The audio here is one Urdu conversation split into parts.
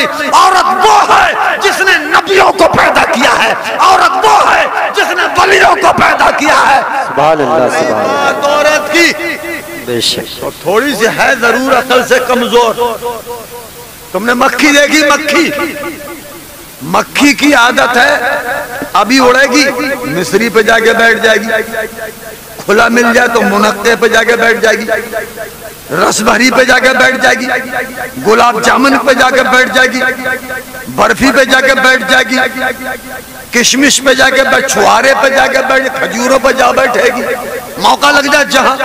نہیں، عورت وہ ہے جس نے نبیوں کو پیدا کیا ہے، عورت وہ ہے جس نے ولیوں کو پیدا کیا ہے۔ سبحان اللہ، سبحان اللہ، عورت کی بے شک، تو تھوڑی سی ہے ضرور عقل سے کمزور۔ تم نے مکھی دیکھی؟ مکھی کی عادت ہے ابھی اڑے گی مصری پہ جا کے بیٹھ جائے گی، کھلا مل جائے تو منقے پہ جا کے بیٹھ جائے گی، رس بھری پہ جا کے بیٹھ جائے گی، گلاب جامن پہ جا کے بیٹھ جائے گی، برفی پہ جا کے بیٹھ جائے گی، کشمش پہ جا کے چھوارے پہ جا کے بیٹھ، کھجوروں پہ جا بیٹھے گی، موقع لگ جائے جہاں،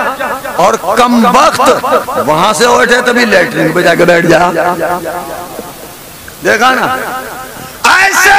اور کم وقت وہاں سے اٹھے تبھی لیٹرین پہ جا کے بیٹھ جا۔ دیکھا نا، ایسے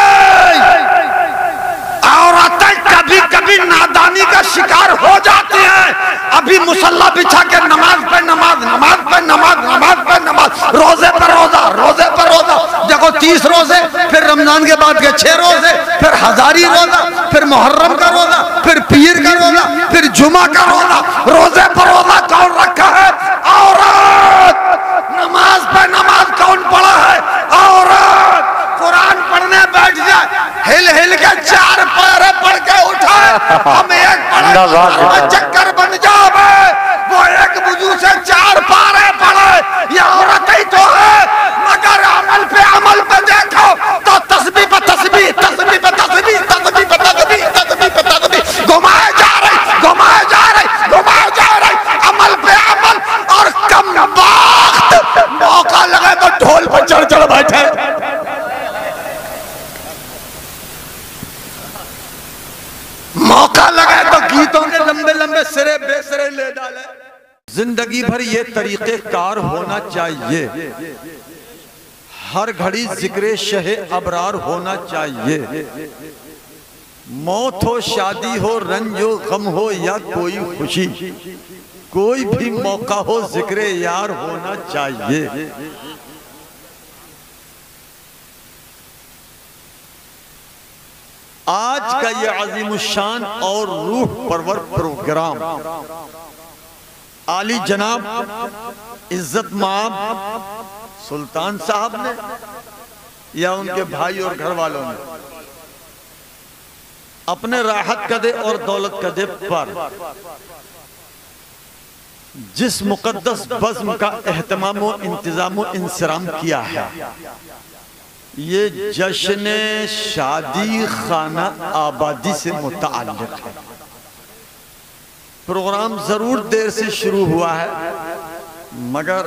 عورتیں کبھی کبھی نادانی کا شکار ہو جاتی ہیں۔ ابھی مصلی بچھا کے نماز پہ نماز، نماز پہ نماز، نماز پہ نماز، روزے پر روزہ، روزے پر روزہ، دیکھو 30 روزے، پھر رمضان کے بعد کے 6 روزے، پھر ہزاری روزہ، پھر محرم کا روزہ، پھر پیر کا روزہ، پھر جمعہ کا روزہ، روزے پر روزہ کون رکھا ہے؟ عورت۔ نماز پہ نماز کون پڑھا ہے؟ عورت۔ قرآن پڑھنے بیٹھ جائے، ہل ہل کے 4 پارے پڑھ کے اٹھائے، ہم ایک پڑھے چکر بن جاوے، وہ ایک وضو سے 4 پارے پڑھے، یہ عورت ہی تو ہے۔ مگر عمل پہ دیکھو تو تسبیح پہ تسبیح، تسبیح پہ تسبیح، تسبیح پہ تسبیح، تسبیح پہ تسبیح، گھمائے جا رہی، گھمائے جا رہی، گھمائے جا رہی، عمل پہ عمل، اور کم وقت موقع لگے تو ڈھول پہ چڑھ چڑھ بیٹھے۔ موقع لگے تو گیتوں کے لمبے لمبے سرے بے سرے لے ڈالے۔ زندگی بھر یہ طریقے کار ہونا چاہیے، ہر گھڑی ذکر شہ ابرار ہونا چاہیے، موت ہو، شادی ہو، رنج ہو، غم ہو یا کوئی خوشی، کوئی بھی موقع ہو ذکر یار ہونا چاہیے۔ آج کا یہ عظیم الشان اور روح پرور پروگرام عالی جناب عزت مآب سلطان صاحب نے یا ان کے بھائی اور گھر والوں نے اپنے راحت قدے اور دولت قدے پر جس مقدس بزم کا اہتمام و انتظام و انصرام کیا ہے، یہ جشن شادی خانہ آبادی سے متعلق ہے۔ پروگرام ضرور دیر سے شروع ہوا ہے مگر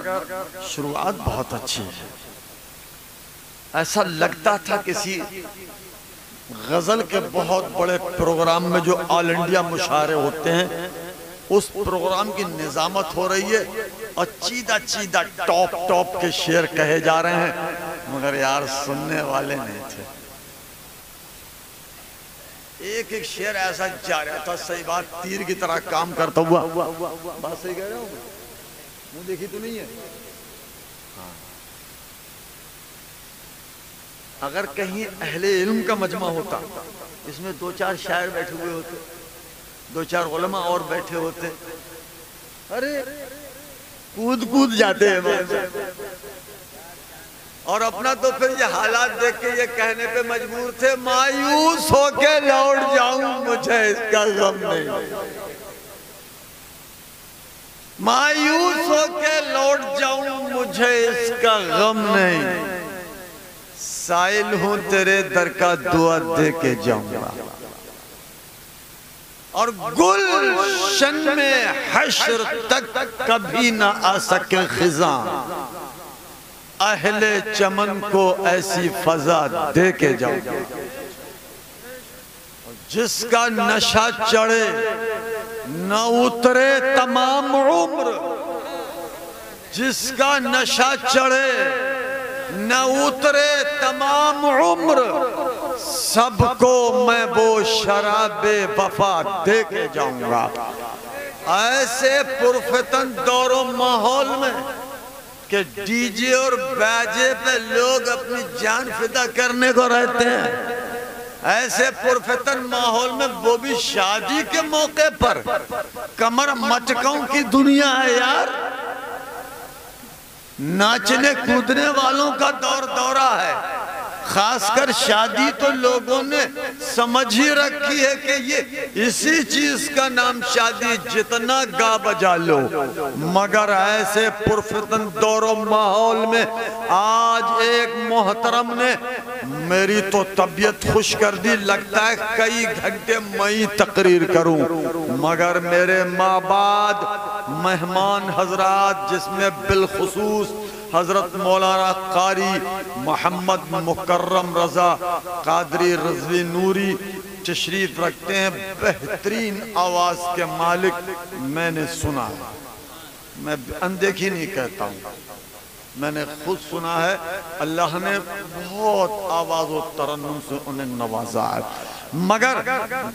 شروعات بہت اچھی ہے۔ ایسا لگتا تھا کسی غزل کے بہت بڑے پروگرام میں جو آل انڈیا مشاعرے ہوتے ہیں اس پروگرام کی نظامت ہو رہی ہے اور چیدہ چیدہ ٹاپ ٹاپ کے شعر کہے جا رہے ہیں، مگر یار سننے والے نہیں تھے۔ ایک ایک شعر ایسا جا رہا تھا، صحیح بات، تیر کی طرح کام کرتا ہوا۔ بات صحیح کہہ رہا ہوں میں؟ منہ دیکھی تو نہیں ہے؟ اگر کہیں اہل علم کا مجمع ہوتا، اس میں 2-4 شاعر بیٹھے ہوئے ہوتے، 2-4 علماء اور بیٹھے ہوتے، ارے کود جاتے ہیں اور اپنا تو پھر یہ حالات دیکھ کے یہ کہنے پہ مجبور تھے، مایوس ہو کے لوٹ جاؤں مجھے اس کا غم نہیں، مایوس ہو کے لوٹ جاؤں مجھے اس کا غم نہیں، سائل ہوں تیرے در کا دعا دے کے جاؤں گا، اور گلشن میں حشر تک کبھی نہ آ سکے خزاں، اہل چمن کو ایسی فضا دے کے جاؤں گا، جس کا نشہ چڑھے نہ اترے تمام عمر، جس کا نشہ چڑھے نہ اترے تمام عمر، سب کو میں وہ شراب وفا دے کے جاؤں گا۔ ایسے پرفتن دور و ماحول میں کہ ڈی جے اور باجے پہ لوگ اپنی جان فدا کرنے کو رہتے ہیں، ایسے پرفتن ماحول میں وہ بھی شادی کے موقع پر کمر مٹکوں کی دنیا ہے یار، ناچنے کودنے والوں کا دورہ ہے، خاص کر شادی تو لوگوں نے سمجھ ہی رکھی ہے کہ یہ اسی چیز کا نام شادی، جتنا گا بجا لو، مگر ایسے پرفتن دور و ماحول میں آج ایک محترم نے میری تو طبیعت خوش کر دی، لگتا ہے کئی گھنٹے میں تقریر کروں، مگر میرے ماں بعد مہمان حضرات جس میں بالخصوص حضرت مولانا قاری محمد مکرم رضا قادری رضوی نوری تشریف رکھتے ہیں، بہترین آواز کے مالک، میں نے سنا ہے، میں اندیکھی نہیں کہتا ہوں، میں نے خود سنا ہے، اللہ نے بہت آواز و ترنم سے انہیں نوازا ہے، مگر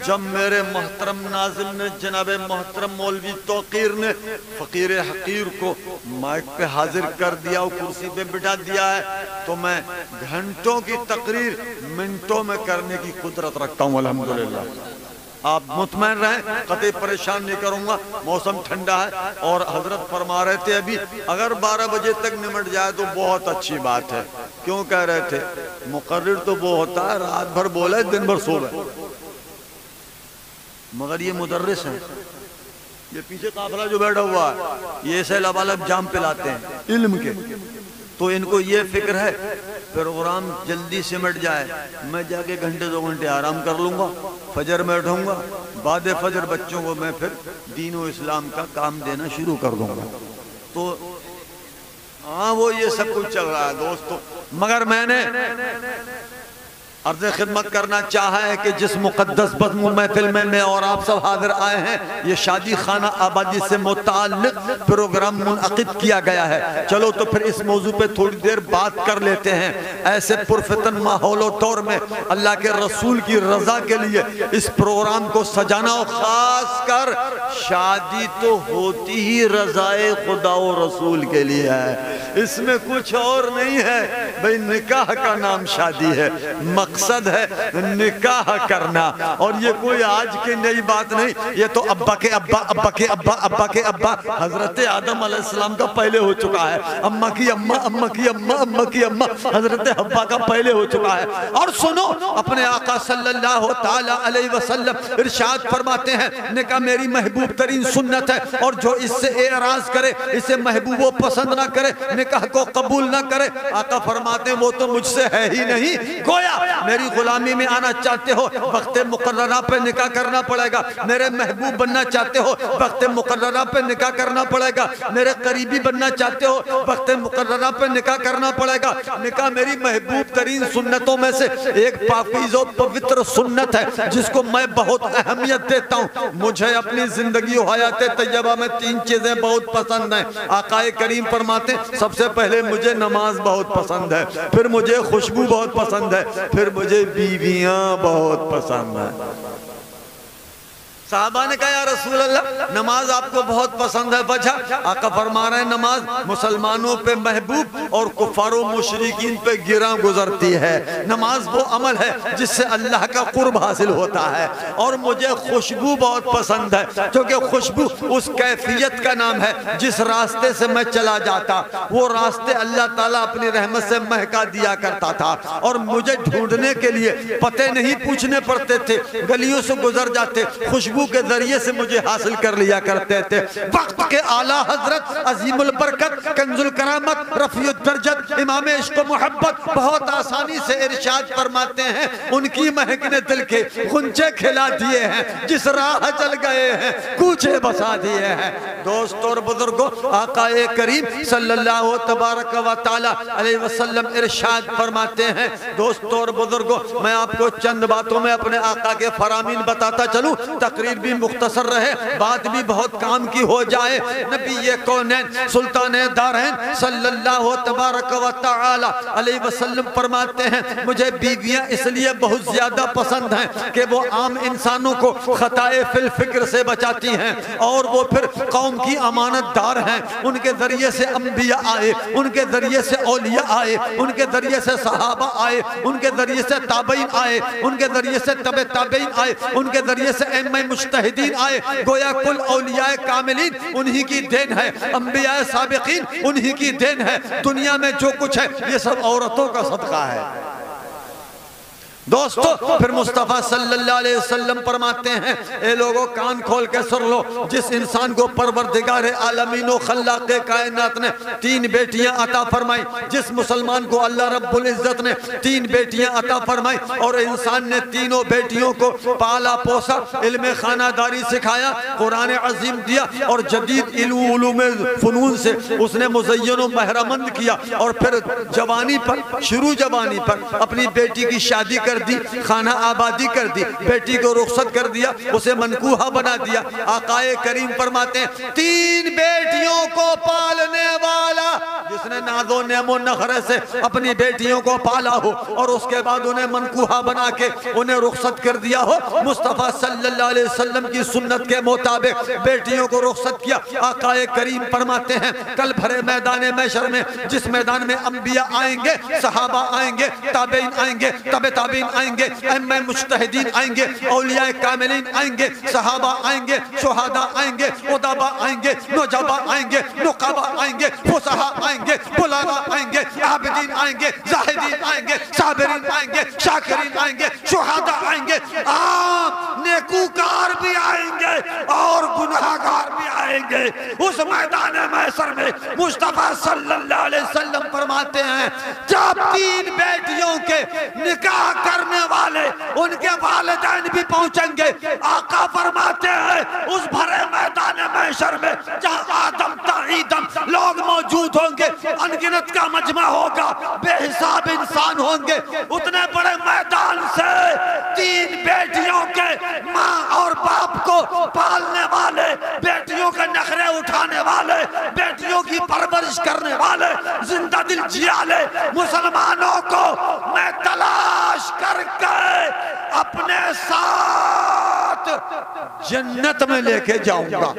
جب میرے محترم ناظم نے جناب محترم مولوی توقیر نے فقیر حقیر کو مائک پہ حاضر کر دیا اور کرسی پہ بٹھا دیا ہے تو میں گھنٹوں کی تقریر منٹوں میں کرنے کی قدرت رکھتا ہوں الحمدللہ۔ آپ مطمئن رہیں، قطعی پریشان نہیں کروں گا، موسم ٹھنڈا ہے، اور حضرت فرما رہے تھے ابھی اگر 12 بجے تک نمٹ جائے تو بہت اچھی بات ہے۔ کیوں کہہ رہے تھے؟ مقرر تو وہ ہوتا ہے رات بھر بولے دن بھر سو رہے، مگر یہ مدرس ہیں، یہ پیچھے قافلہ جو بیٹھا ہوا ہے یہ ایسے لبالب جام پلاتے ہیں علم کے، تو ان کو یہ فکر ہے پروگرام جلدی سمٹ جائے، میں جا کے گھنٹے 2 گھنٹے آرام کر لوں گا، فجر میں اٹھوں گا، بعد فجر بچوں کو میں پھر دین و اسلام کا کام دینا شروع کر دوں گا۔ تو ہاں وہ یہ سب کچھ چل رہا ہے دوستو، مگر میں نے عرض خدمت کرنا چاہا ہے کہ جس مقدس بزم محفل میں اور آپ سب حاضر آئے ہیں، یہ شادی خانہ آبادی سے متعلق پروگرام منعقد کیا گیا ہے، چلو تو پھر اس موضوع پہ تھوڑی دیر بات کر لیتے ہیں۔ ایسے پرفتن ماحول و طور میں اللہ کے رسول کی رضا کے لیے اس پروگرام کو سجانا، اور خاص کر شادی تو ہوتی ہی رضائے خدا و رسول کے لیے ہے، اس میں کچھ اور نہیں ہے بھئی، نکاح کا نام شادی ہے، مقصد ہے نکاح کرنا، اور یہ کوئی آج کی نئی بات نہیں، یہ تو ابا کے ابا، ابا کے ابا، ابا کے ابا حضرت آدم علیہ السلام کا پہلے ہو چکا ہے، اماں کی اماں، اماں کی اماں، اماں کی اماں حضرت حوا کا پہلے ہو چکا ہے۔ اور سنو، اپنے آقا صلی اللہ تعالیٰ علیہ وسلم ارشاد فرماتے ہیں نکاح میری محبوب ترین سنت ہے، اور جو اس سے اعراض کرے، اسے محبوب و پسند نہ کرے، نکاح کو قبول نہ کرے، آقا فرماتے ہیں وہ تو مجھ سے ہے ہی نہیں۔ گویا میری غلامی میں آنا چاہتے ہو، وقت مقررہ پہ نکاح کرنا پڑے گا، میرے محبوب بننا چاہتے ہو، وقت مقررہ پہ نکاح کرنا پڑے گا، میرے قریبی بننا چاہتے ہو، وقت مقررہ پہ نکاح کرنا پڑے گا۔ نکاح میری محبوب ترین سنتوں میں سے ایک پاکیزہ و پوتر سنت ہے جس کو میں بہت اہمیت دیتا ہوں۔ مجھے اپنی زندگی و حیات طیبہ میں 3 چیزیں بہت پسند ہیں۔ آقا کریم فرماتے ہیں سب سے پہلے مجھے نماز بہت پسند ہے، پھر مجھے خوشبو بہت پسند ہے، پھر مجھے بیویاں بہت پسند ہیں۔ صحابہ نے کہا یا رسول اللہ نماز آپ کو بہت پسند ہے، وجہ؟ آقا فرما رہے ہیں نماز مسلمانوں پہ محبوب اور کفار و مشرکین پہ گراں گزرتی ہے۔ نماز وہ عمل ہے جس سے اللہ کا قرب حاصل ہوتا ہے، اور مجھے خوشبو بہت پسند ہے کیونکہ خوشبو اس کیفیت کا نام ہے جس راستے سے میں چلا جاتا وہ راستے اللہ تعالیٰ اپنی رحمت سے مہکا دیا کرتا تھا، اور مجھے ڈھونڈنے کے لیے پتے نہیں پوچھنے پڑتے تھے، گلیوں سے گزر جاتے، خوشبو کے ذریعے سے مجھے حاصل کر لیا کرتے تھے۔ وقت کے اعلیٰ حضرت عظیم البرکت کنز الکرامت رفیع الدرجت امام عشق و محبت بہت آسانی سے ارشاد فرماتے ہیں ان کی مہک نے دل کے غنچے کھلا دیے ہیں، جس راہ چل گئے ہیں کوچے بسا دیے ہیں۔ دوستوں اور بزرگوں، آقا کریم صلی اللہ تبارک و تعالی علیہ وسلم ارشاد فرماتے ہیں، دوستوں اور بزرگوں میں آپ کو چند باتوں میں اپنے آقا کے فرامین بتاتا چلوں، تقریر بھی مختصر رہے، بات بھی بہت کام کی ہو جائے۔ نبی کونین سلطان دارین صلی اللہ تبارک و تعالی علیہ وسلم فرماتے ہیں مجھے بیویاں اس لیے بہت زیادہ پسند ہیں کہ وہ عام انسانوں کو خطائے فی الفکر سے بچاتی ہیں، اور وہ پھر قوم کی امانت دار ہیں۔ ان کے ذریعے سے انبیاء آئے، ان کے ذریعے سے اولیاء آئے، ان کے ذریعے سے صحابہ آئے، ان کے ذریعے سے تابعین آئے، ان کے ذریعے سے تبع تابعین آئے، ان کے ذریعے سے ائمہ مجتہدین آئے۔ گویا کل اولیاء کاملین انہی کی دین ہے، انبیاء سابقین انہی کی دین ہے۔ دنیا میں جو کچھ ہے یہ سب عورتوں کا صدقہ ہے۔ دوستو پھر مصطفیٰ صلی اللہ علیہ وسلم فرماتے ہیں اے لوگوں کان کھول کے سن لو، جس انسان کو پروردگار عالمین و خلاق کائنات نے 3 بیٹیاں عطا فرمائی، جس مسلمان کو اللہ رب العزت نے 3 بیٹیاں عطا فرمائی اور انسان نے تینوں بیٹیوں کو پالا پوسا، علم خانہ داری سکھایا، قرآن عظیم دیا اور جدید علوم فنون سے اس نے مزین و مہرمند کیا، اور پھر جوانی پر شروع جوانی پر اپنی بیٹی کی شادی کر دی، خانہ آبادی کر دی، بیٹی کو رخصت کر دیا، اسے منکوحہ بنا دیا۔ آقا کریم فرماتے ہیں 3 بیٹیوں کو پالنے والا جس نے ناز و نعم و نخرے سے اپنی بیٹیوں کو پالا ہو اور اس کے بعد انہیں منکوحہ بنا کے انہیں رخصت کر دیا ہو، مصطفیٰ صلی اللہ علیہ وسلم کی سنت کے مطابق بیٹیوں کو رخصت کیا۔ آقا کریم فرماتے ہیں کل بھرے میدان محشر میں، جس میدان میں انبیاء آئیں گے، صحابہ آئیں گے، تابعین آئیں گے، تابع تابعین آئیں گے، ائمہ مجتہدین آئیں گے، اولیاء کاملین آئیں گے، صحابہ آئیں گے، شہداء آئیں گے، ادباء آئیں گے، نجباء آئیں گے، نقباء آئیں گے، فصحاء آئیں گے، بلغاء آئیں گے، عابدین آئیں گے، زاہدین آئیں گے، صابرین آئیں گے، شاکرین آئیں گے، شہداء آئیں گے، عام نیکوکار بھی آئیں گے اور گناہگار بھی آئیں گے۔ اس میدان محشر میں مصطفیٰ صلی اللہ علیہ وسلم فرماتے ہیں جب 3 بیٹیوں کے نکاح کرنے والے ان کے والدین بھی پہنچیں گے، آقا فرماتے ہیں اس بھرے میدان محشر میں جہاں آدم تا عیدم لوگ موجود ہوں گے، انگنت کا مجمع ہوگا، بے حساب انسان ہوں گے، اتنے بڑے میدان سے 3 بیٹیوں کے ماں اور باپ کو پالنے والے، بیٹیوں کے نخرے اٹھانے والے، بیٹیوں کی پرورش کرنے والے، زندہ دل جیالے مسلمانوں کو میں تلاش کر کے اپنے ساتھ جنت میں لے کے جاؤں گا۔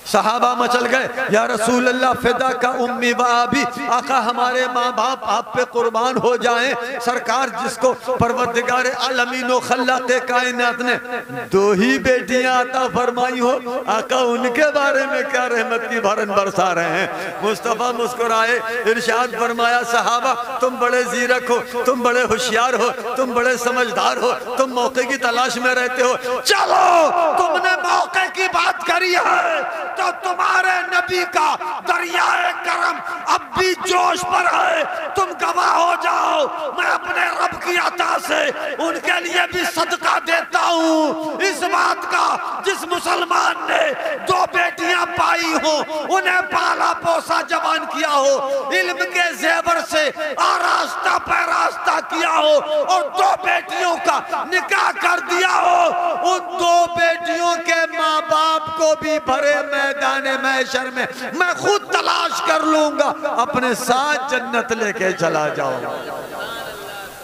صحابہ مچل گئے یا رسول اللہ فدا کا امی و آبی، آقا ہمارے ماں باپ آپ پہ قربان ہو جائیں۔ سرکار جس کو پروردگار عالمین و خلاق کائنات نے 2 ہی بیٹیاں عطا فرمائی ہو، آقا ان کے بارے میں کیا رحمت کی بھرن برسا رہے ہیں۔ مصطفیٰ مسکرائے، ارشاد فرمایا صحابہ تم بڑے زیرک ہو، تم بڑے ہوشیار ہو، تم بڑے سمجھدار ہو، تم موقع کی تلاش میں رہتے ہو، چلو تم نے موقع کی بات کری ہے تو تمہارے نبی کا دریائے کرم اب بھی جوش پر ہے، تم گواہ ہو جاؤ، میں اپنے رب کی عطا سے ان کے لیے بھی صدقہ دیتا ہوں اس بات کا جس مسلمان نے 2 بیٹیاں پائی ہوں، انہیں پالا پوسا جوان کیا ہو، علم کے زیور سے آراستہ پیراستہ کیا ہو اور 2 بیٹیوں کا نکاح کر دیا ہو، ان 2 بیٹیوں کے ماں باپ کو بھی بھرے میدان محشر میں میں خود تلاش کر لوں گا، اپنے ساتھ جنت لے کے چلا جاؤں گا۔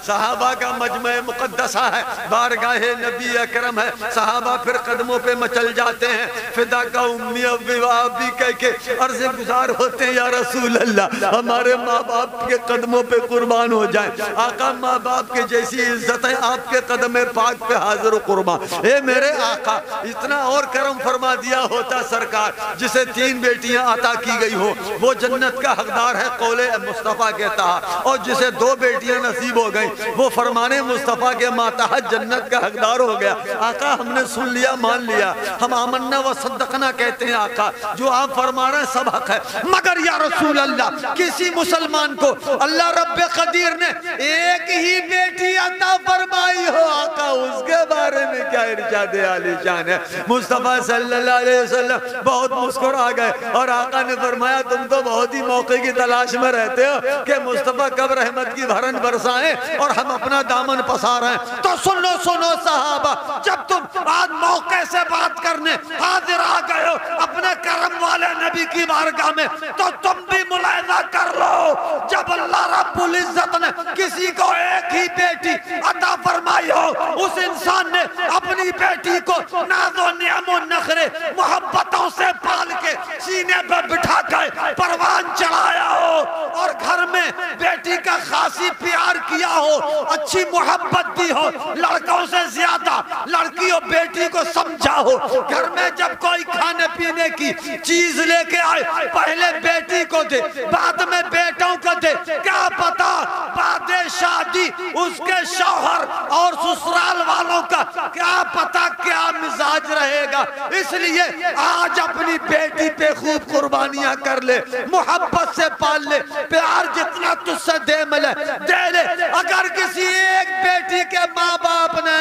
صحابہ کا مجمع مقدسہ ہے، بارگاہ نبی اکرم ہے، صحابہ پھر قدموں پہ مچل جاتے ہیں، فدا کا امی ابی و آبی کہہ کے عرض گزار ہوتے ہیں یا رسول اللہ ہمارے ماں باپ کے قدموں پہ قربان ہو جائیں۔ آقا ماں باپ کے جیسی عزت ہے آپ کے قدم پاک پہ حاضر و قربان۔ اے میرے آقا اتنا اور کرم فرما دیا ہوتا سرکار، جسے 3 بیٹیاں عطا کی گئی ہو وہ جنت کا حقدار ہے قول مصطفیٰ کہتا ہے، اور جسے 2 بیٹیاں نصیب ہو گئیں وہ فرمان مصطفیٰ کے ماتحت جنت کا حقدار ہو گیا۔ آقا ہم نے سن لیا مان لیا، ہم آمنا و صدقنا کہتے ہیں آقا، جو آپ فرما رہے ہیں سب حق ہے، مگر یا رسول اللہ کسی مسلمان کو اللہ رب قدیر نے 1 ہی بیٹی عطا فرمائی ہو، آقا اس کے بارے میں کیا ارشاد عالی شان ہے۔ مصطفیٰ صلی اللہ علیہ وسلم بہت مسکرا گئے اور آقا نے فرمایا تم تو بہت ہی موقع کی تلاش میں رہتے ہو کہ مصطفیٰ کب رحمت کی بھرن برسائیں اور ہم اپنا دامن پسار ہیں۔ تو سنو صحابہ، جب تم آج موقع سے بات کرنے حاضر آ گئے ہو اپنے کرم والے نبی کی بارگاہ میں، تو تم بھی ملاحظہ کر لو جب اللہ رب العزت نے کسی کو 1 ہی بیٹی عطا فرمائی ہو، اس انسان نے اپنی بیٹی کو ناز و نعم و نخرے محبتوں سے پال کے سینے پر بٹھا کے پروان چڑھایا ہو اور گھر میں بیٹی کا خاصی پیار کیا ہو، اچھی محبت دی ہو، لڑکوں سے زیادہ لڑکی اور بیٹی کو سمجھا ہو، گھر میں جب کوئی کھانے پینے کی چیز لے کے آئے پہلے بیٹی کو دے بعد میں بیٹوں کو دے، کیا پتا بعد شادی اس کے شوہر اور سسرال والوں کا کیا پتا کیا مزاج رہے گا. اس لیے آج اپنی بیٹی پہ خوب قربانیاں کر لے, محبت سے پال لے, پیار جتنا تجھ سے دے ملے دے لے. اگر کسی ایک بیٹی کے ماں باپ نے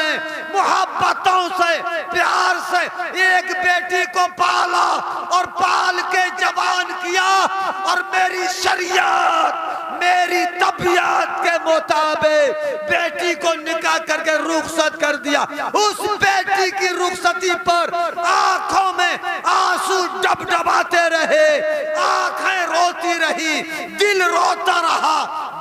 محبتوں سے پیار سے ایک بیٹی کو پالا اور پال کے جوان کیا اور میری شریعت میری طبیعت کے مطابق بیٹی کو نکاح کر کے رخصت کر دیا, اس بیٹی کی رخصتی پر آنکھوں میں آنسو ڈبڈباتے رہے, آنکھیں روتی رہی, دل روتا رہا,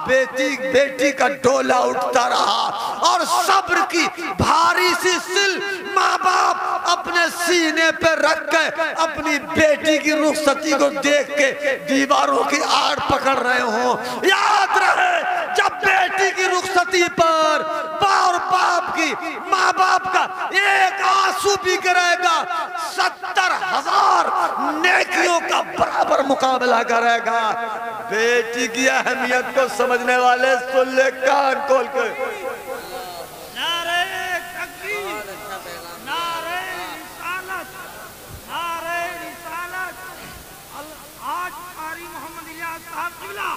بیٹی کا ڈولا اٹھتا رہا, اور صبر کی بھاری سی سل ماں باپ اپنے سینے پہ رکھ کے اپنی بیٹی کی رخصتی کو دیکھ کے دیواروں کی آڑ پکڑ رہے ہوں. یاد رہے جب بیٹی کی رخصتی پر باپ کی ماں باپ کا ایک آنسو بھی گرے گا 70,000 نیکیوں کا برابر مقابلہ کرے گا. بیٹی کی اہمیت کو سمجھنے والے سن لے کان کھول کے. نعرہ تکبیر, نعرہ رسالت, نعرہ رسالت. آج قاری محمد الیاس صاحب قبلہ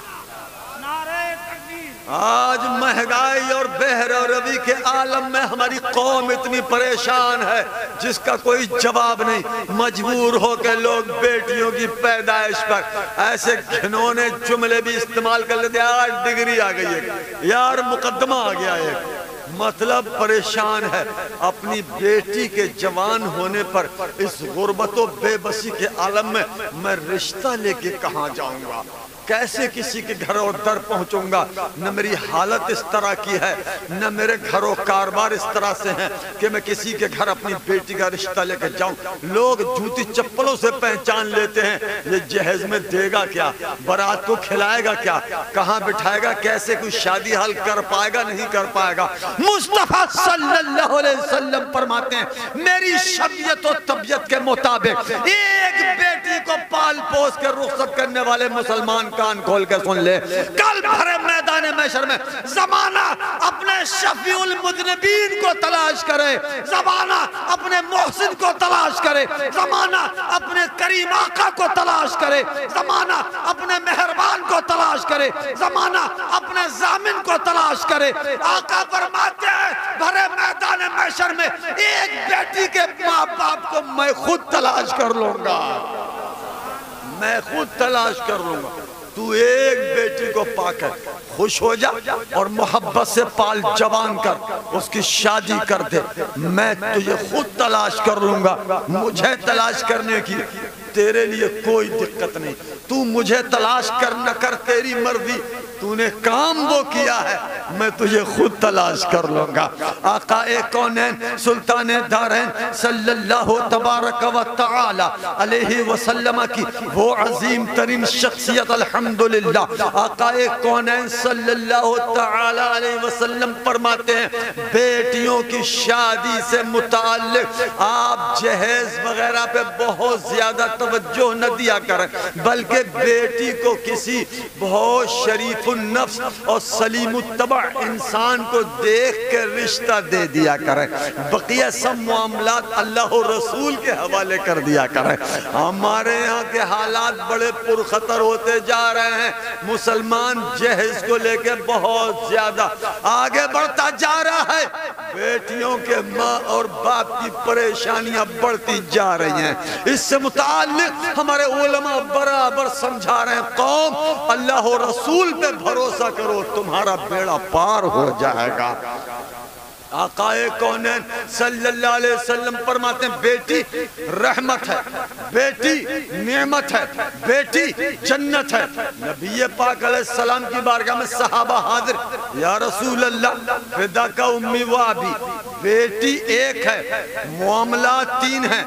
نعرہ تکبیر. آج مہنگائی اور بہر و روی کے عالم میں ہماری قوم اتنی پریشان ہے جس کا کوئی جواب نہیں. مجبور ہو کے لوگ بیٹیوں کی پیدائش پر ایسے گھنونے جملے بھی استعمال کر لیتے ہیں. 8 ڈگری آ گئی ہے یار, مقدمہ آ گیا ہے, مطلب پریشان ہے. اپنی بیٹی کے جوان ہونے پر اس غربت و بے بسی کے عالم میں رشتہ لے کے کہاں جاؤں گا, کیسے کسی کے گھر اور در پہنچوں گا. نہ میری حالت اس طرح کی ہے, نہ میرے گھر و کاروبار اس طرح سے ہیں کہ میں کسی کے گھر اپنی بیٹی کا رشتہ لے کے جاؤں. لوگ جوتی چپلوں سے پہچان لیتے ہیں یہ جہیز میں دے گا کیا, برات کو کھلائے گا کیا, کہاں بٹھائے گا, کیسے کوئی شادی حل کر پائے گا نہیں کر پائے گا. مصطفیٰ صلی اللہ علیہ وسلم فرماتے ہیں میری شریعت و طبیعت کے مطابق ایک بیٹی کو پال پوس کے رخصت کرنے والے مسلمان کان کھول کے سن لے, کل بھرے میدان محشر میں زمانہ اپنے شفیع المذنبین کو تلاش کرے, زمانہ اپنے محسن کو تلاش کرے, زمانہ اپنے کریم آقا کو تلاش کرے, زمانہ اپنے مہربان کو تلاش کرے, زمانہ اپنے ضامن کو تلاش کرے. آقا فرماتے ہیں بھرے میدان محشر میں ایک بیٹی کے ماں باپ کو میں خود تلاش کر لوں گا, میں خود تلاش کر لوں گا. تو ایک بیٹی کو پا کر خوش ہو جا اور محبت سے پال جوان کر, اس کی شادی کر دے. میں تجھے خود تلاش کر لوں گا, مجھے تلاش کرنے کی تیرے لیے کوئی دقت نہیں. تو مجھے تلاش کر نہ کر تیری مرضی, تو نے کام وہ کیا ہے, میں تجھے خود تلاش کر لوں گا. آقا کونین سلطان دارین صلی اللہ تبارک و تعالی علیہ وسلم کی وہ عظیم ترین شخصیت الحمدللہ. آقا کونین صلی اللہ تعالی علیہ وسلم فرماتے ہیں بیٹیوں کی شادی سے متعلق آپ جہیز وغیرہ پہ بہت زیادہ توجہ نہ دیا کریں, بلکہ بیٹی کو کسی بہت شریف النفس اور سلیم الطبع انسان کو دیکھ کے رشتہ دے دیا کریں. بقیہ سب معاملات اللہ و رسول کے حوالے کر دیا کریں. ہمارے یہاں کے حالات بڑے پرخطر ہوتے جا رہے ہیں. مسلمان جہیز کو لے کے بہت زیادہ آگے بڑھتا جا رہا ہے. بیٹیوں کے ماں اور باپ کی پریشانیاں بڑھتی جا رہی ہیں. اس سے متعلق ہمارے علماء برابر سمجھا رہے ہیں قوم اللہ و رسول پہ بھروسہ کرو, تمہارا بیڑا پار ہو جائے گا. آقا کونین صلی اللہ علیہ وسلم فرماتے ہیں بیٹی رحمت ہے, بیٹی نعمت ہے, بیٹی جنت ہے. نبی پاک علیہ السلام کی بارگاہ میں صحابہ حاضر, یا رسول اللہ فداک امی و ابی, بیٹی ایک ہے, معاملات 3 ہیں.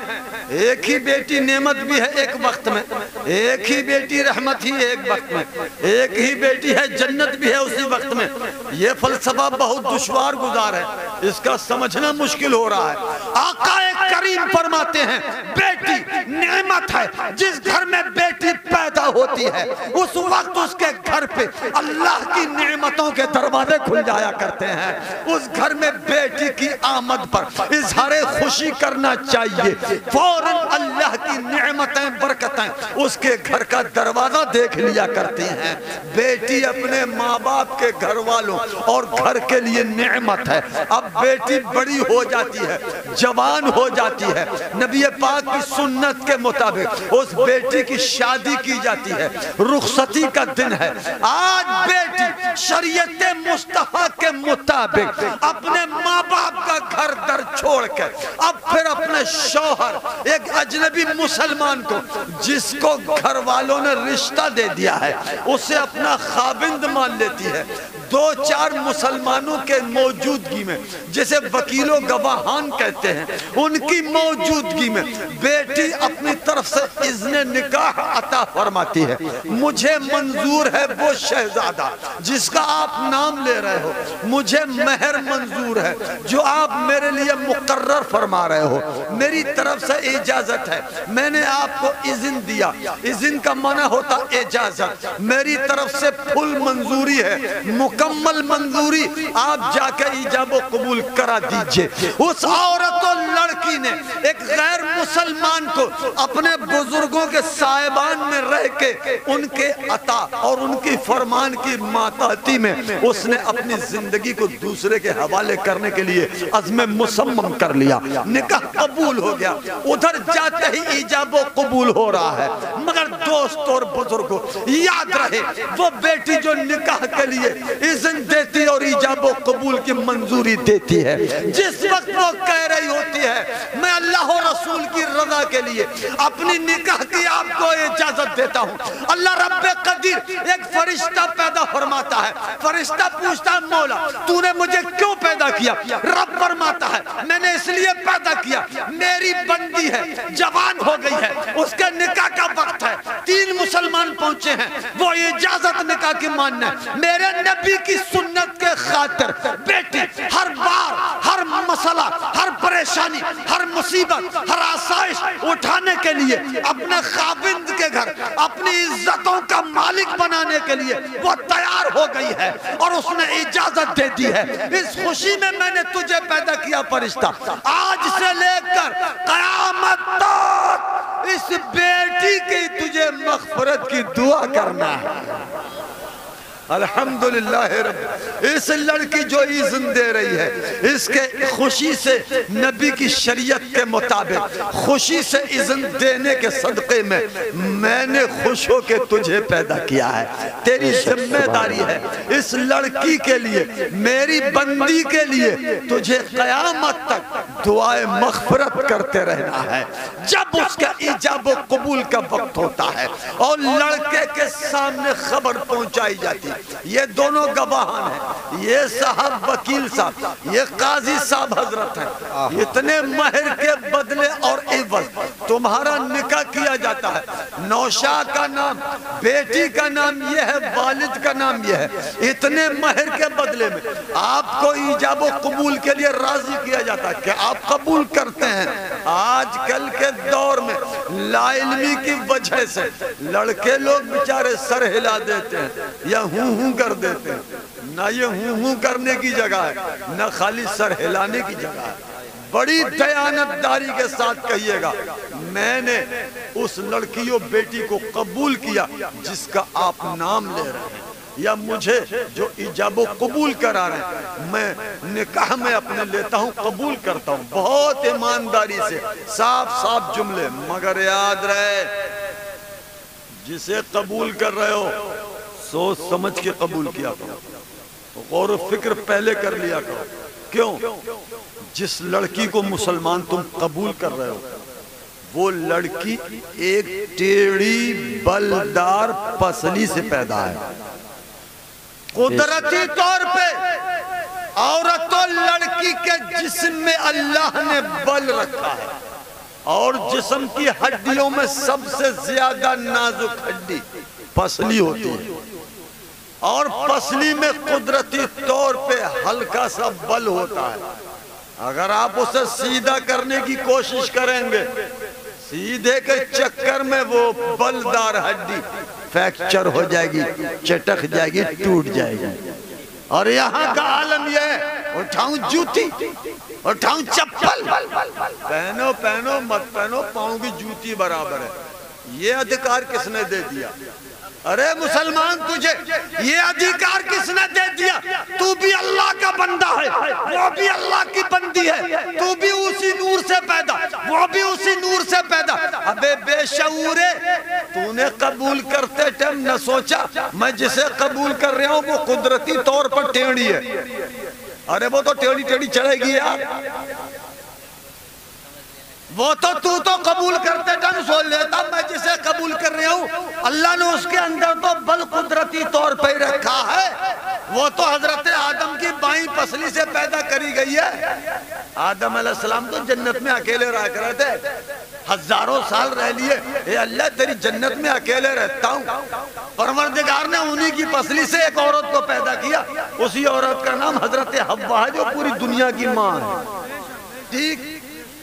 ایک ہی بیٹی نعمت بھی ہے ایک وقت میں, ایک ہی بیٹی رحمت ہی ایک وقت میں, ایک ہی بیٹی ہے جنت بھی ہے اسی وقت میں. یہ فلسفہ بہت دشوار گزار ہے, اس کا سمجھنا مشکل ہو رہا ہے. آقا کریم تعلیم فرماتے ہیں بیٹی نعمت ہے. جس گھر میں بیٹی پیدا ہوتی ہے اس وقت اس کے گھر پہ اللہ کی نعمتوں کے دروازے کھل جایا کرتے ہیں. اس گھر میں بیٹی کی آمد پر اظہار خوشی کرنا چاہیے. فوراً اللہ کی نعمتیں برکتیں اس کے گھر کا دروازہ دیکھ لیا کرتی ہیں. بیٹی اپنے ماں باپ کے گھر والوں اور گھر کے لیے نعمت ہے. اب بیٹی بڑی ہو جاتی ہے, جوان ہو جاتی ہے, نبی پاک کی سنت کے مطابق اس بیٹی کی شادی کی جاتی ہے. رخصتی کا دن ہے. آج بیٹی شریعت مصطفیٰ کے مطابق اپنے ماں باپ کا گھر در چھوڑ کر اب پھر اپنے شوہر ایک اجنبی مسلمان کو جس کو گھر والوں نے رشتہ دے دیا ہے اسے اپنا خاوند مان لیتی ہے. دو چار مسلمانوں کے موجودگی میں, جسے وکیل و گواہان کہتے ہیں, ان کی موجودگی میں بیٹی اپنی طرف سے اذن نکاح عطا فرماتی ہے. مجھے منظور ہے وہ شہزادہ جس کا آپ نام لے رہے ہو, مجھے مہر منظور ہے جو آپ میرے لیے مقرر فرما رہے ہو, میری طرف سے اجازت ہے, میں نے آپ کو اذن دیا. اذن کا معنی ہوتا اجازت. میری طرف سے پھل منظوری ہے, مکمل منظوری. آپ جا کے ایجاب و قبول کرا دیجئے. اس عورت و لڑکی نے ایک غیر مسلمان کو اپنے بزرگوں کے صاحبان میں رہ کے ان کے عطا اور ان کی فرمان کی ماتحتی میں اس نے اپنی زندگی کو دوسرے کے حوالے کرنے کے لیے عزم مصمم کر لیا. نکاح قبول ہو گیا. ادھر جاتے ہی ایجاب و قبول ہو رہا ہے. مگر دوست اور بزرگوں یاد رہے وہ بیٹی جو نکاح کے لیے اذن دیتی اور ایجاب و قبول کی منظوری دیتی ہے, جس وقت وہ کہہ رہی ہوتی ہے میں اللہ و رسول کی رضا کے لیے اپنی نکاح کی آپ کو اجازت دیتا ہوں, اللہ رب قدیر ایک فرشتہ پیدا فرماتا ہے. فرشتہ پوچھتا ہے مولا تو نے مجھے کیوں پیدا کیا؟ رب فرماتا ہے میں نے اس لیے پیدا کیا, میری بندی ہے, جوان ہو گئی ہے, اس کے نکاح کا وقت ہے, 3 مسلمان پہنچے ہیں, وہ اجازت نکاح کی ماننا ہے. میرے نبی کی سنت کے خاطر بیٹی ہر بار, ہر مسئلہ, ہر پریشانی, ہر مصیبت, ہر آسائش اٹھانے کے لیے اپنے خاوند کے گھر اپنی عزتوں کا مالک بنانے کے لیے وہ تیار ہو گئی ہے اور اس نے اجازت دے دی ہے. اس خوشی میں میں نے تجھے پیدا کیا فرشتہ, آج سے لے کر قیامت تک اس بیٹی کی تجھے مغفرت کی دعا کرنا ہے. الحمدللہ رب. اس لڑکی جو اذن دے رہی ہے اس کے خوشی سے نبی کی شریعت کے مطابق خوشی سے اذن دینے کے صدقے میں نے خوش ہو کے تجھے پیدا کیا ہے. تیری ذمہ داری ہے اس لڑکی کے لیے, میری بندی کے لیے تجھے قیامت تک دعائے مغفرت کرتے رہنا ہے. جب اس کا ایجاب و قبول کا وقت ہوتا ہے اور لڑکے کے سامنے خبر پہنچائی جاتی, یہ دونوں گواہان ہیں, یہ صاحب وکیل صاحب, یہ قاضی صاحب حضرت ہیں, اتنے مہر کے بدلے اور عوض تمہارا نکاح کیا جاتا ہے. نوشاد کا نام, بیٹی کا نام یہ ہے, والد کا نام یہ ہے, اتنے مہر کے بدلے میں آپ کو ایجاب و قبول کے لیے راضی کیا جاتا ہے کہ آپ قبول کرتے ہیں. آج کل کے دور میں لا علمی کی وجہ سے لڑکے لوگ بیچارے سر ہلا دیتے ہیں یا ہوں کر دیتے ہیں. نہ یہ ہوں کرنے کی جگہ ہے, نہ خالی سر ہلانے کی جگہ ہے. بڑی دیانتداری کے ساتھ کہیے گا میں نے اس لڑکی و بیٹی کو قبول کیا جس کا آپ نام لے رہے ہیں, یا مجھے جو ایجاب و قبول کرا رہے ہیں میں نکاح میں اپنے لیتا ہوں, قبول کرتا ہوں بہت ایمانداری سے, صاف صاف جملے. مگر یاد رہے جسے قبول کر رہے ہو سوچ سمجھ کے قبول کیا کرو, غور و فکر پہلے کر لیا کرو. کیوں؟ جس لڑکی کو مسلمان تم قبول کر رہے ہو وہ لڑکی ایک ٹیڑھی بلدار پسلی سے پیدا ہے. قدرتی طور پہ عورت و لڑکی کے جسم میں اللہ نے بل رکھا ہے اور جسم کی ہڈیوں میں سب سے زیادہ نازک ہڈی پسلی ہوتی ہے, اور پسلی میں قدرتی طور پہ ہلکا سا بل ہوتا ہے. اگر آپ اسے سیدھا کرنے کی کوشش کریں گے، سیدھے کے چکر میں وہ بلدار ہڈی فریکچر ہو جائے گی، چٹک جائے گی، ٹوٹ جائے گی۔ اور یہاں کا عالم یہ ہے، اٹھاؤں جوتی، اٹھاؤں چپل، پہنو پہنو مت پہنو، پاؤں کی جوتی برابر ہے۔ یہ ادھیکار کس نے دے دیا؟ ارے مسلمان، تجھے یہ ادھیکار کس نے دے دیا؟ تو بھی اللہ کا بندہ ہے، وہ بھی اللہ کی بندی ہے، تو بھی اسی نور سے پیدا، وہ بھی اسی نور سے پیدا۔ ابے بے شعورے، تو نے قبول کرتے ٹائم نہ سوچا میں جسے قبول کر رہا ہوں وہ قدرتی طور پر ٹیڑھی ہے؟ ارے وہ تو ٹیڑھی ٹیڑھی چڑھے گی یار، وہ تو قبول کرتے ٹائم سوچ لیتا میں جسے قبول کر رہا ہوں اللہ نے اس کے اندر تو بل قدرتی طور پہ رکھا ہے، وہ تو حضرت آدم کی بائیں پسلی سے پیدا کری گئی ہے۔ آدم علیہ السلام تو جنت میں اکیلے رہ کر رہتے، ہزاروں سال رہ لیے، اے اللہ تیری جنت میں اکیلے رہتا ہوں۔ پروردگار نے انہی کی پسلی سے ایک عورت کو پیدا کیا، اسی عورت کا نام حضرت حوا ہے جو پوری دنیا کی ماں ہے، ٹھیک؟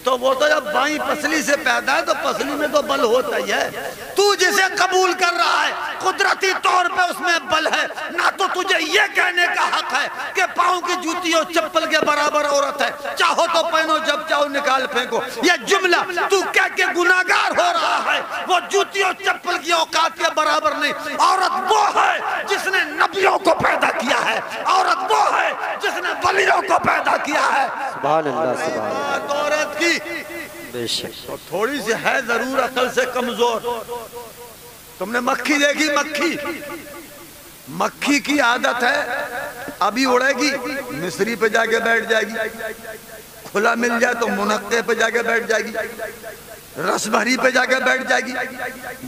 تو وہ تو جب بائیں پسلی سے پیدا ہے تو پسلی میں تو بل ہوتا ہی ہے۔ تو جسے قبول کر رہا ہے قدرتی طور پہ اس میں بل ہے، نہ تو تجھے یہ کہنے کا حق ہے کہ پاؤں کی جوتی اور چپل کے برابر عورت ہے، چاہو تو پہنو، جب چاہو نکال پھینکو۔ یہ جملہ تو کہہ کے گناہگار ہو رہا ہے، وہ جوتی اور چپل کی اوقات کے برابر نہیں۔ عورت وہ ہے جس نے نبیوں کو پیدا کیا ہے، عورت وہ ہے جس نے ولیوں کو پیدا کیا ہے۔ سبحان اللہ، سبحان اللہ، عورت کی بے شک تو تھوڑی سی ہے ضرور عقل سے کمزور۔ تم نے مکھی دیکھی؟ مکھی کی عادت ہے ابھی اڑے گی مصری پہ جا کے بیٹھ جائے گی، کھلا مل جائے تو منقے پہ جا کے بیٹھ جائے گی، رس بھری پہ جا کے بیٹھ جائے گی،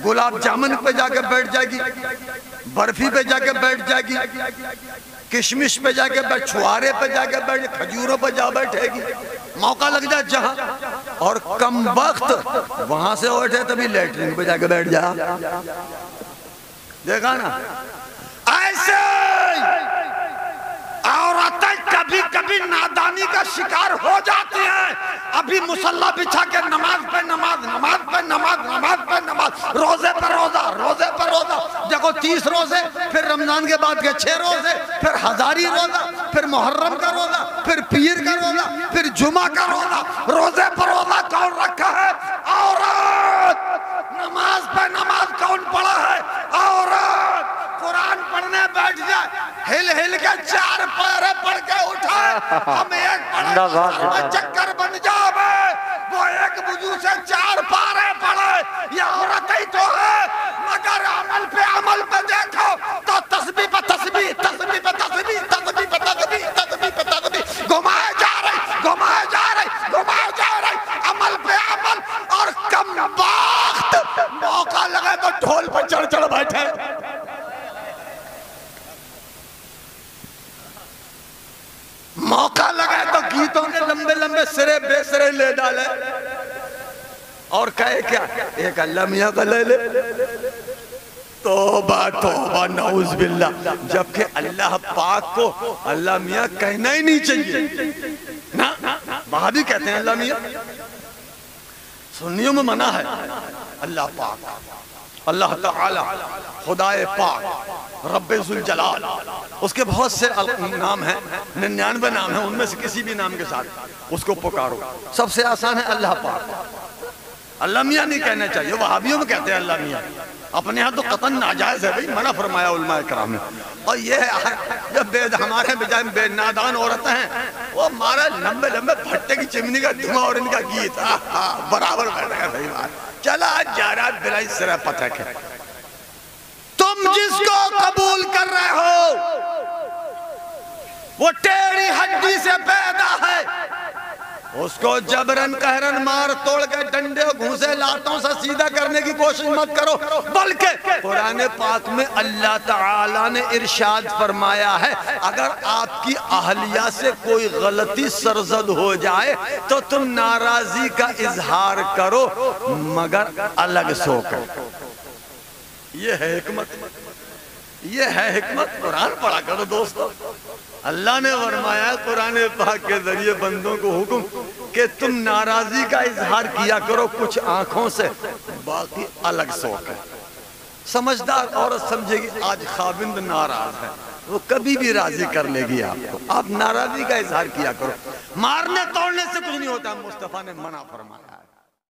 گلاب جامن پہ جا کے بیٹھ جائے گی، برفی پہ جا کے بیٹھ جائے گی، کشمش پہ جا کے بیٹھ، چھوارے پہ جا کے بیٹھ، کھجوروں پہ جا بیٹھے گی، موقع لگ جائے جہاں، اور کم وقت وہاں سے اٹھے تبھی لیٹرنگ پہ جا کے بیٹھ جا۔ دیکھا نا؟ ایسے عورتیں کبھی کبھی نادانی کا شکار ہو جاتی ہیں، ابھی مصلی بچھا کے نماز پہ نماز، نماز پہ نماز، نماز پہ نماز، روزے پہ روزہ، روزے پہ روزہ، دیکھو 30 روزے، پھر رمضان کے بعد کے 6 روزے، پھر ہزاری روزہ، پھر محرم کا روزہ، پھر پیر کا روزہ، پھر جمعہ کا روزہ، روزے پہ روزہ کون رکھا ہے؟ عورت۔ نماز پہ نماز کون پڑھا ہے؟ عورت۔ قرآن پڑھنے بیٹھ جائے، ہل ہل کے 4 پارے پڑھ کے اٹھائے، ہم ایک پڑھے چکر بن جاوے، وہ ایک وضو سے 4 پارے پڑھے، یہ عورت ہی تو ہے، مگر عمل پہ دیکھو تو تسبیح پہ تسبیح، تسبیح پہ تسبیح، تسبیح پہ تسبیح، تسبیح پہ تسبیح، گھمائے جا رہے، گھمائے جا رہے، گھمائے جا رہے، عمل پہ عمل، اور کم وقت موقع لگے تو ڈھول پہ چڑھ چڑھ بیٹھے۔ موقع لگائے تو گیتوں کے لمبے لمبے سرے بے سرے لے ڈالے، اور کہے کیا؟ ایک اللہ میاں کا لے لے، توبہ توبہ نعوذ باللہ، جبکہ اللہ پاک کو اللہ میاں کہنا ہی نہیں چاہیے نا۔ وہاں بھی کہتے ہیں اللہ میاں، سنیوں میں منع ہے۔ اللہ پاک، اللہ تعالی، خدائے پاک، رب ذوالجلال، اس کے بہت سے نام ہیں، 99 نام ہیں، ان میں سے کسی بھی نام کے ساتھ اس کو پکارو۔ سب سے آسان ہے اللہ پاک، اللہ میاں نہیں کہنا چاہیے۔ وہابیوں میں کہتے ہیں اللہ میاں، اپنے ہاں تو قطعاً ناجائز ہے بھئی، منع فرمایا علماء کرام نے۔ اور یہ جب ہمارے بجائے بے نادان عورتیں ہیں، وہ ہمارا لمبے لمبے بھٹے کی چمنی کا دھواں اور ان کا گیت برابر بیٹھ گیا۔ صحیح بات، چلا جارات بلائی سرہ پتھر ہے۔ تم جس کو قبول کر رہے ہو وہ ٹیڑھی ہڈی سے پیدا ہے، اس کو جبرن قہرن مار توڑ کے ڈنڈے اور گھوسے لاتوں سے سیدھا کرنے کی کوشش مت کرو، بلکہ قرآن پاک میں اللہ تعالیٰ نے ارشاد فرمایا ہے اگر آپ کی اہلیہ سے کوئی غلطی سرزد ہو جائے تو تم ناراضی کا اظہار کرو مگر الگ سو کر۔ یہ ہے حکمت، یہ ہے حکمت۔ قرآن پڑھا کرو دوستو، اللہ نے فرمایا قرآن پاک کے ذریعے بندوں کو حکم کہ تم ناراضی کا اظہار کیا کرو کچھ آنکھوں سے، باقی الگ سوک ہے۔ سمجھدار عورت سمجھے گی آج خاوند ناراض ہے، وہ کبھی بھی راضی کر لے گی آپ کو، آپ ناراضی کا اظہار کیا کرو، مارنے توڑنے سے کچھ نہیں ہوتا، مصطفیٰ نے منع فرمایا ہے۔